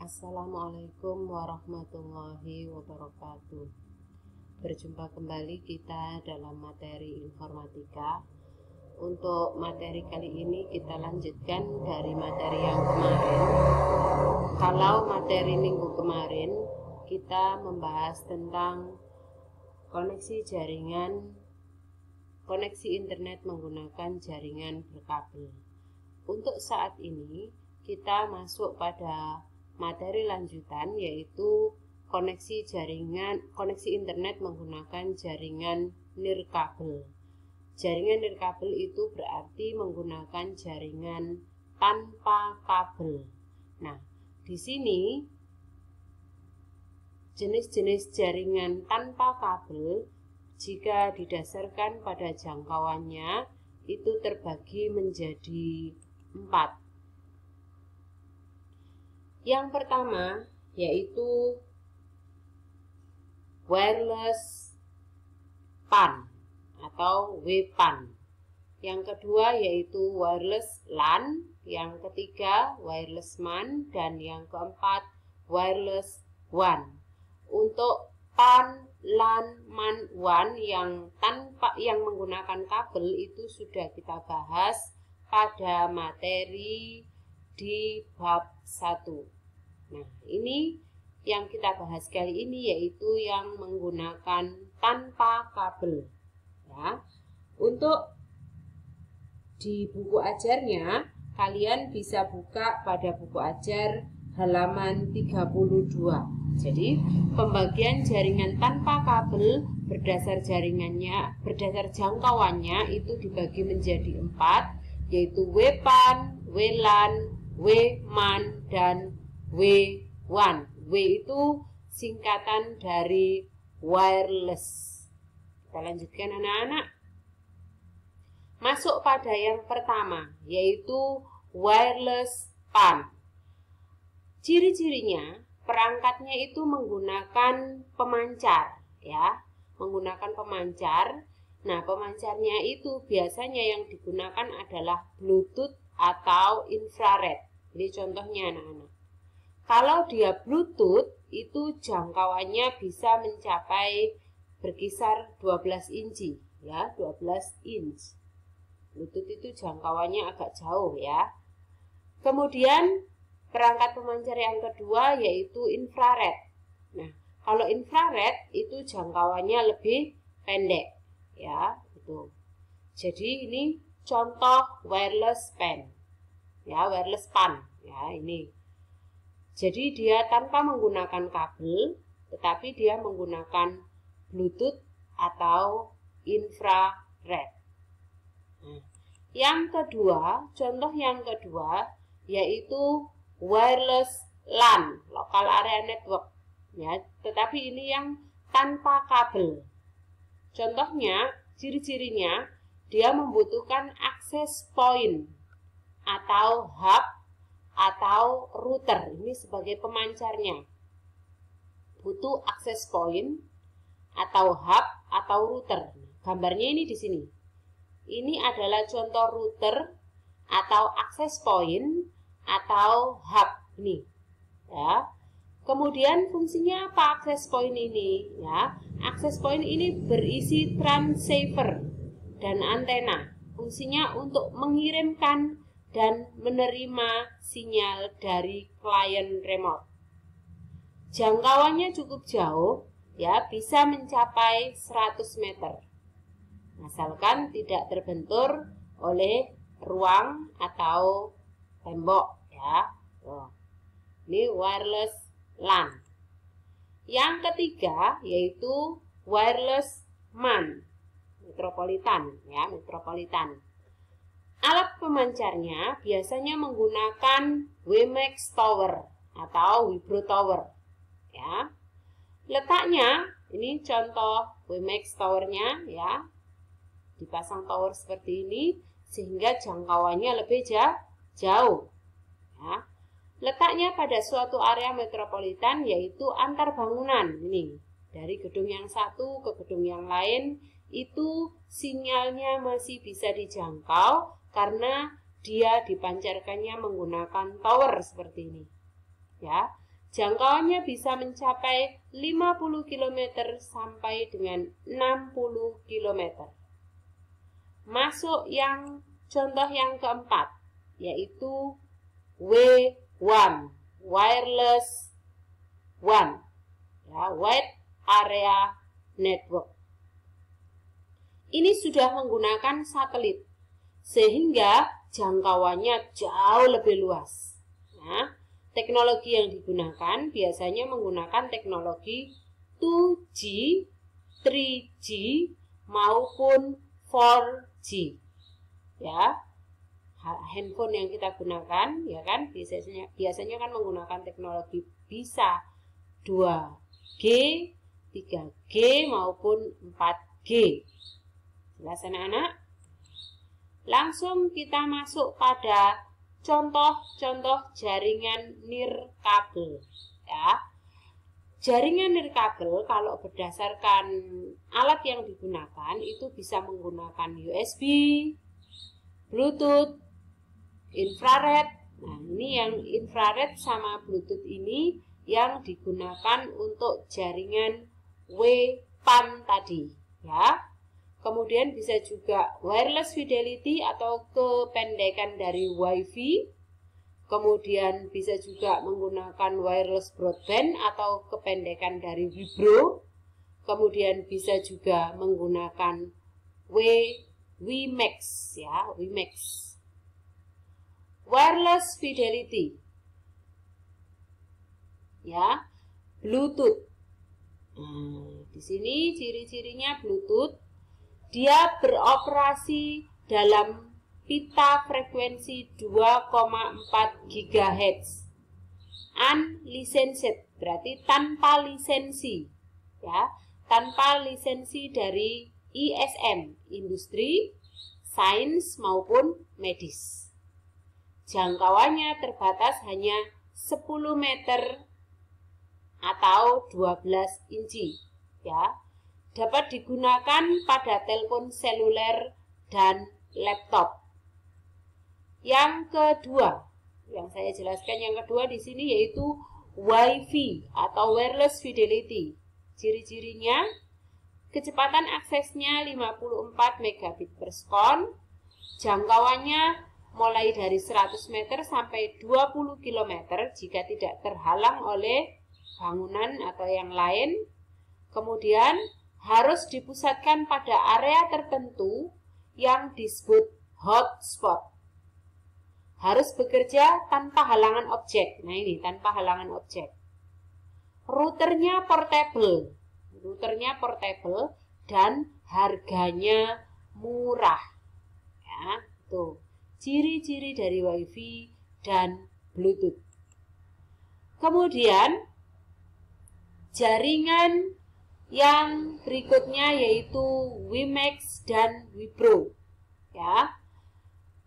Assalamualaikum warahmatullahi wabarakatuh. Berjumpa kembali kita dalam materi informatika. Untuk materi kali ini kita lanjutkan dari materi yang kemarin. Kalau materi minggu kemarin kita membahas tentang koneksi internet menggunakan jaringan berkabel. Untuk saat ini kita masuk pada materi lanjutan, yaitu koneksi internet menggunakan jaringan nirkabel. Jaringan nirkabel itu berarti menggunakan jaringan tanpa kabel. Nah, di sini jenis-jenis jaringan tanpa kabel jika didasarkan pada jangkauannya itu terbagi menjadi 4. Yang pertama yaitu wireless PAN atau WPAN. Yang kedua yaitu wireless LAN, yang ketiga wireless MAN, dan yang keempat wireless WAN. Untuk PAN, LAN, MAN, WAN yang menggunakan kabel itu sudah kita bahas pada materi di bab 1. Nah, ini yang kita bahas kali ini yaitu yang menggunakan tanpa kabel. Ya. Untuk di buku ajarnya kalian bisa buka pada buku ajar halaman 32. Jadi, pembagian jaringan tanpa kabel berdasar jangkauannya itu dibagi menjadi 4, yaitu WPAN, WLAN, WMAN, dan W1. W itu singkatan dari wireless. Kita lanjutkan anak-anak. Masuk pada yang pertama, yaitu wireless PAN. Ciri-cirinya, perangkatnya itu menggunakan pemancar, ya, menggunakan pemancar. Nah, pemancarnya itu biasanya yang digunakan adalah Bluetooth atau infrared. Ini contohnya anak-anak. Kalau dia Bluetooth itu jangkauannya bisa mencapai berkisar 12 inci, ya, 12 inch. Bluetooth itu jangkauannya agak jauh, ya. Kemudian perangkat pemancar yang kedua yaitu infrared. Nah, kalau infrared itu jangkauannya lebih pendek, ya, itu. Jadi ini contoh wireless PAN, ya, wireless PAN, ya, ini. Jadi dia tanpa menggunakan kabel, tetapi dia menggunakan Bluetooth atau infrared. Nah, yang kedua, contoh yang kedua yaitu wireless LAN, local area network, ya, tetapi ini yang tanpa kabel. Contohnya, ciri-cirinya dia membutuhkan access point atau hub atau router. Ini sebagai pemancarnya. Butuh access point atau hub atau router. Gambarnya ini di sini. Ini adalah contoh router atau access point atau hub ini. Ya. Kemudian fungsinya apa access point ini? Ya, access point ini berisi transceiver dan antena. Fungsinya untuk mengirimkan dan menerima sinyal dari klien remote. Jangkauannya cukup jauh, ya, bisa mencapai 100 meter. Asalkan tidak terbentur oleh ruang atau tembok, ya. Ini wireless LAN. Yang ketiga yaitu wireless MAN, metropolitan, ya, metropolitan. Alat pemancarnya biasanya menggunakan WMAX tower atau Vibro tower, ya. Letaknya ini contoh WMAX towernya, ya. Dipasang tower seperti ini sehingga jangkauannya lebih jauh, ya. Letaknya pada suatu area metropolitan yaitu antar bangunan. Ini dari gedung yang satu ke gedung yang lain itu sinyalnya masih bisa dijangkau karena dia dipancarkannya menggunakan tower seperti ini. Ya, Jangkauannya bisa mencapai 50 km sampai dengan 60 km. Masuk yang contoh yang keempat, yaitu W1, Wireless WAN, ya, Wide Area Network. Ini sudah menggunakan satelit, sehingga jangkauannya jauh lebih luas. Nah, teknologi yang digunakan biasanya menggunakan teknologi 2G, 3G, maupun 4G. Ya, handphone yang kita gunakan, ya kan, biasanya kan menggunakan teknologi bisa 2G, 3G, maupun 4G. Jelas anak-anak? Langsung kita masuk pada contoh-contoh jaringan nirkabel, ya. Jaringan nirkabel kalau berdasarkan alat yang digunakan itu bisa menggunakan USB, Bluetooth, infrared. Nah, ini yang infrared sama Bluetooth ini yang digunakan untuk jaringan WPAN tadi, ya. Kemudian bisa juga wireless fidelity atau kependekan dari WiFi. Kemudian bisa juga menggunakan wireless broadband atau kependekan dari Vibro. Kemudian bisa juga menggunakan WiMAX, ya, WiMAX. Wireless fidelity, ya, Bluetooth. Di sini ciri-cirinya Bluetooth. Dia beroperasi dalam pita frekuensi 2,4 GHz. Unlicensed, berarti tanpa lisensi, ya, tanpa lisensi dari ISM, industri, sains maupun medis. Jangkauannya terbatas hanya 10 meter atau 12 inci, ya. Dapat digunakan pada telepon seluler dan laptop. Yang kedua, yang saya jelaskan yang kedua di sini yaitu WiFi atau wireless fidelity. Ciri-cirinya, kecepatan aksesnya 54 megabit per sekon, jangkauannya mulai dari 100 meter sampai 20 km jika tidak terhalang oleh bangunan atau yang lain. Kemudian harus dipusatkan pada area tertentu yang disebut hotspot. Harus bekerja tanpa halangan objek. Nah ini, tanpa halangan objek. Routernya portable. Dan harganya murah. Ya, tuh. Ciri-ciri dari WiFi dan Bluetooth. Kemudian jaringan yang berikutnya yaitu WiMAX dan Vibro, ya.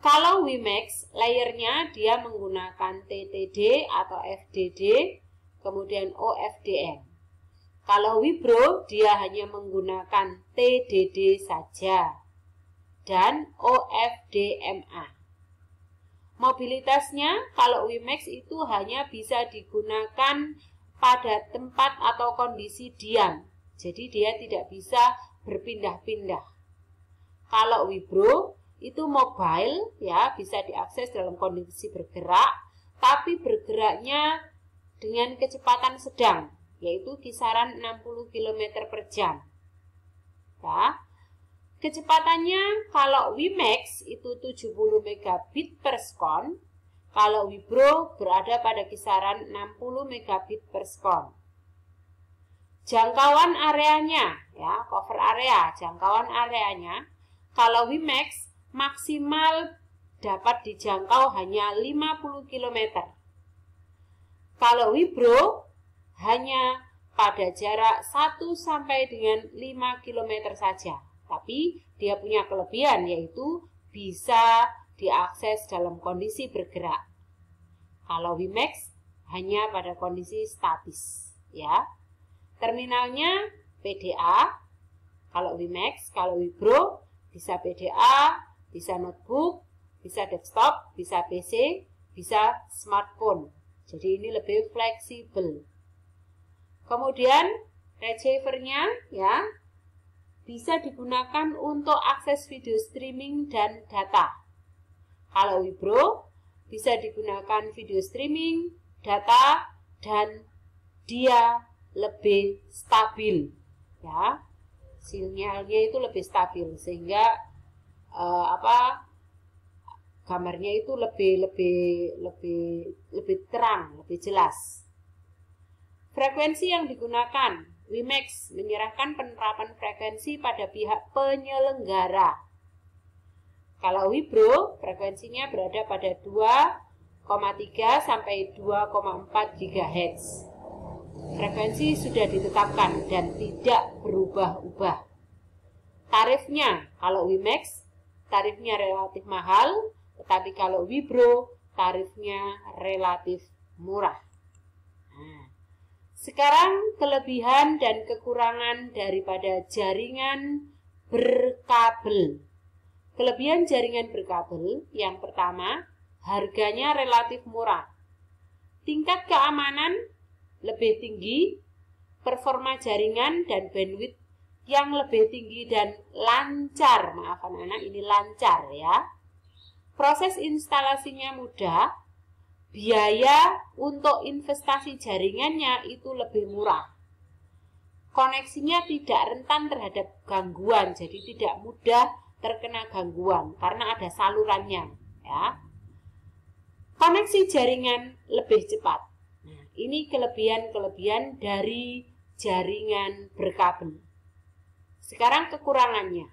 Kalau WiMAX, layernya dia menggunakan TTD atau FDD, kemudian OFDM. Kalau Vibro, dia hanya menggunakan TDD saja dan OFDMA. Mobilitasnya, kalau WiMAX itu hanya bisa digunakan pada tempat atau kondisi diam. Jadi dia tidak bisa berpindah-pindah. Kalau Vibro itu mobile, ya, bisa diakses dalam kondisi bergerak, tapi bergeraknya dengan kecepatan sedang, yaitu kisaran 60 km per jam. Ya. Kecepatannya kalau WiMAX itu 70 megabit per sekon, kalau Vibro berada pada kisaran 60 megabit per sekon. Jangkauan areanya, ya, cover area, jangkauan areanya, kalau WiMAX maksimal dapat dijangkau hanya 50 km. Kalau Vibro hanya pada jarak 1 sampai dengan 5 km saja. Tapi dia punya kelebihan yaitu bisa diakses dalam kondisi bergerak. Kalau WiMAX hanya pada kondisi statis, ya. Terminalnya PDA, kalau WiMAX, kalau Vibro bisa PDA, bisa notebook, bisa desktop, bisa PC, bisa smartphone. Jadi ini lebih fleksibel. Kemudian receivernya ya bisa digunakan untuk akses video streaming dan data. Kalau Wibro bisa digunakan video streaming, data, dan dia lebih stabil ya. Sinyalnya itu lebih stabil sehingga gambarnya itu lebih terang, lebih jelas. Frekuensi yang digunakan, WiMAX menyerahkan penerapan frekuensi pada pihak penyelenggara. Kalau Wibro, frekuensinya berada pada 2,3 sampai 2,4 GHz. Frekuensi sudah ditetapkan dan tidak berubah-ubah. Tarifnya, kalau WiMAX, tarifnya relatif mahal, tetapi kalau Wibro, tarifnya relatif murah. Nah, sekarang kelebihan dan kekurangan daripada jaringan berkabel. Kelebihan jaringan berkabel, yang pertama, harganya relatif murah. Tingkat keamanan lebih tinggi, performa jaringan dan bandwidth yang lebih tinggi dan lancar. Maaf anak-anak, ini lancar ya. Proses instalasinya mudah, biaya untuk investasi jaringannya itu lebih murah. Koneksinya tidak rentan terhadap gangguan, jadi tidak mudah terkena gangguan karena ada salurannya ya. Koneksi jaringan lebih cepat. Nah, ini kelebihan-kelebihan dari jaringan berkabel. Sekarang kekurangannya.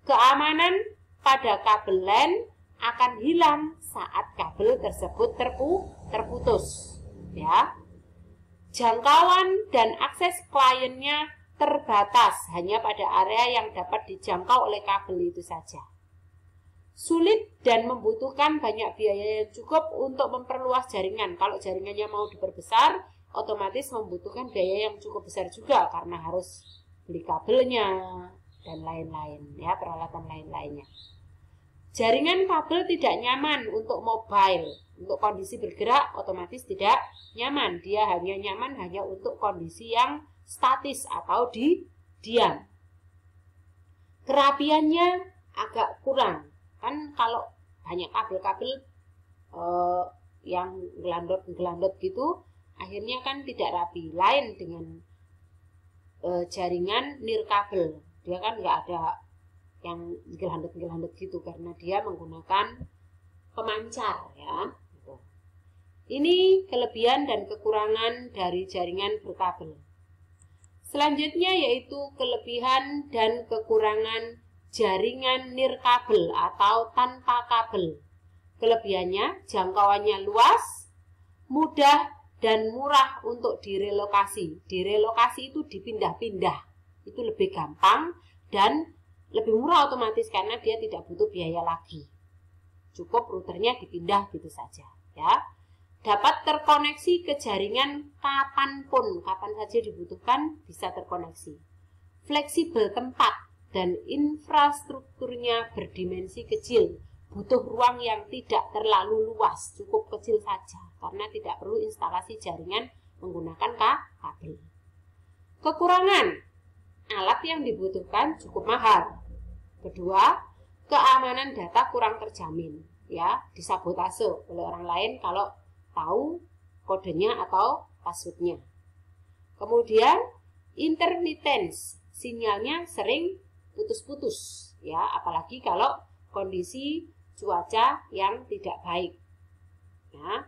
Keamanan pada kabel LAN akan hilang saat kabel tersebut terputus ya. Jangkauan dan akses kliennya terbatas hanya pada area yang dapat dijangkau oleh kabel itu saja. Sulit dan membutuhkan banyak biaya yang cukup untuk memperluas jaringan. Kalau jaringannya mau diperbesar, otomatis membutuhkan biaya yang cukup besar juga karena harus beli kabelnya dan lain-lain ya, peralatan lain-lainnya. Jaringan kabel tidak nyaman untuk mobile. Untuk kondisi bergerak otomatis tidak nyaman. Dia hanya nyaman hanya untuk kondisi yang statis atau diam. Kerapiannya agak kurang. Kan kalau banyak kabel-kabel yang gelandot-gelandot gitu, akhirnya kan tidak rapi. Lain dengan jaringan nirkabel. Dia kan nggak ada yang gelandot-gelandot gitu karena dia menggunakan pemancar ya. Ini kelebihan dan kekurangan dari jaringan berkabel. Selanjutnya yaitu kelebihan dan kekurangan jaringan nirkabel atau tanpa kabel. Kelebihannya jangkauannya luas, mudah dan murah untuk direlokasi. Direlokasi itu dipindah-pindah. Itu lebih gampang dan lebih murah otomatis karena dia tidak butuh biaya lagi. Cukup routernya dipindah gitu saja ya. Dapat terkoneksi ke jaringan kapanpun, kapan saja dibutuhkan bisa terkoneksi. Fleksibel tempat dan infrastrukturnya berdimensi kecil. Butuh ruang yang tidak terlalu luas, cukup kecil saja karena tidak perlu instalasi jaringan menggunakan kabel. Kekurangan, alat yang dibutuhkan cukup mahal. Kedua, keamanan data kurang terjamin, ya, disabotase oleh orang lain kalau tahu kodenya atau passwordnya. Kemudian, intermittence, sinyalnya sering putus-putus, ya, apalagi kalau kondisi cuaca yang tidak baik. Nah,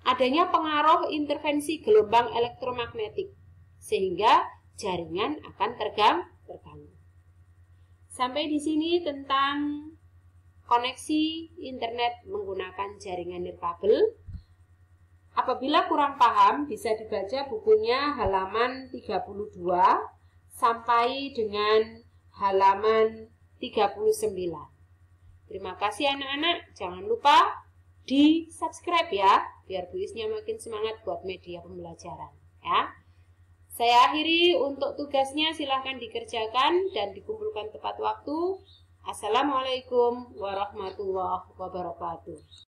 adanya pengaruh intervensi gelombang elektromagnetik, sehingga jaringan akan terganggu. Sampai di sini tentang koneksi internet menggunakan jaringan nirkabel. Apabila kurang paham, bisa dibaca bukunya halaman 32 sampai dengan halaman 39. Terima kasih anak-anak. Jangan lupa di-subscribe ya, biar Bu Isnya makin semangat buat media pembelajaran ya. Saya akhiri, untuk tugasnya silahkan dikerjakan dan dikumpulkan tepat waktu. Assalamualaikum warahmatullahi wabarakatuh.